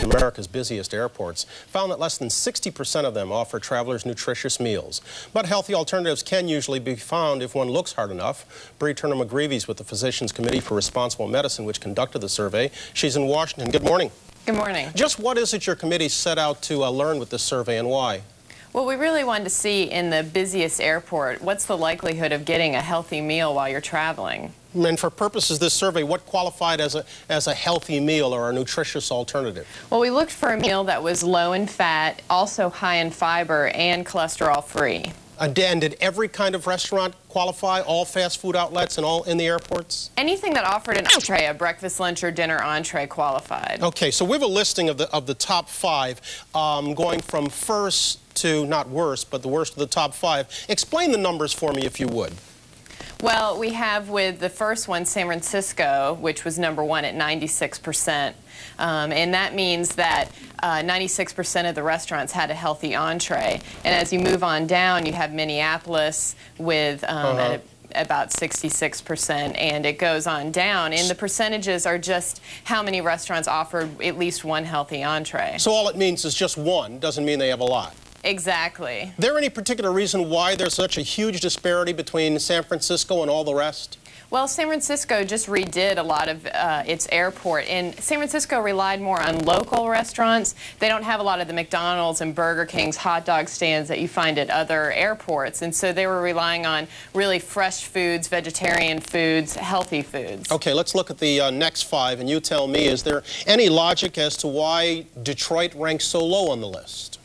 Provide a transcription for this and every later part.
America's busiest airports found that less than 60% of them offer travelers nutritious meals. But healthy alternatives can usually be found if one looks hard enough. Brie Turner-McGrievy is with the Physicians Committee for Responsible Medicine, which conducted the survey. She's in Washington. Good morning. Good morning. Just what is it your committee set out to learn with this survey, and why? Well, we really wanted to see in the busiest airport, what's the likelihood of getting a healthy meal while you're traveling? And for purposes of this survey, what qualified as a healthy meal or a nutritious alternative? Well, we looked for a meal that was low in fat, also high in fiber, and cholesterol-free. And did every kind of restaurant qualify, all fast food outlets and all in the airports? Anything that offered an entree, a breakfast, lunch, or dinner entree qualified. Okay, so we have a listing of the top five, going from first to, not worst, but the worst of the top five. Explain the numbers for me, if you would. Well, we have with the first one, San Francisco, which was #1 at 96%. And that means that 96% of the restaurants had a healthy entree. And as you move on down, you have Minneapolis with at about 66%, and it goes on down. And the percentages are just how many restaurants offered at least one healthy entree. So all it means is just one, doesn't mean they have a lot. Exactly. Is there any particular reason why there's such a huge disparity between San Francisco and all the rest? Well, San Francisco just redid a lot of its airport, and San Francisco relied more on local restaurants. They don't have a lot of the McDonald's and Burger King's hot dog stands that you find at other airports, and so they were relying on really fresh foods, vegetarian foods, healthy foods. Okay, let's look at the next five, and you tell me, is there any logic as to why Detroit ranks so low on the list?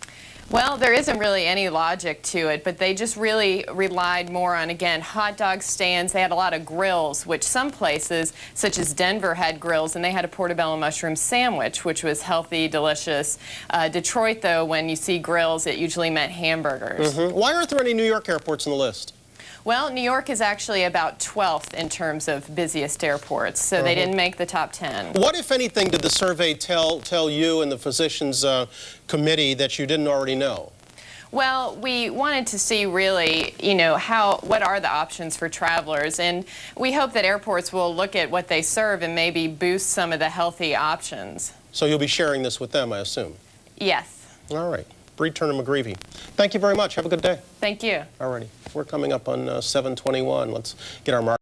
Well, there isn't really any logic to it, but they just really relied more on, again, hot dog stands. They had a lot of grills, which some places, such as Denver, had grills, and they had a portobello mushroom sandwich, which was healthy, delicious. Detroit, though, when you see grills, it usually meant hamburgers. Why aren't there any New York airports on the list? Well, New York is actually about 12th in terms of busiest airports, so they didn't make the top 10. What, if anything, did the survey tell you and the Physicians Committee that you didn't already know? Well, we wanted to see really, what are the options for travelers, and we hope that airports will look at what they serve and maybe boost some of the healthy options. So you'll be sharing this with them, I assume? Yes. All right. Brie Turner-McGrievy, thank you very much. Have a good day. Thank you. All righty. We're coming up on 7:21. Let's get our mark.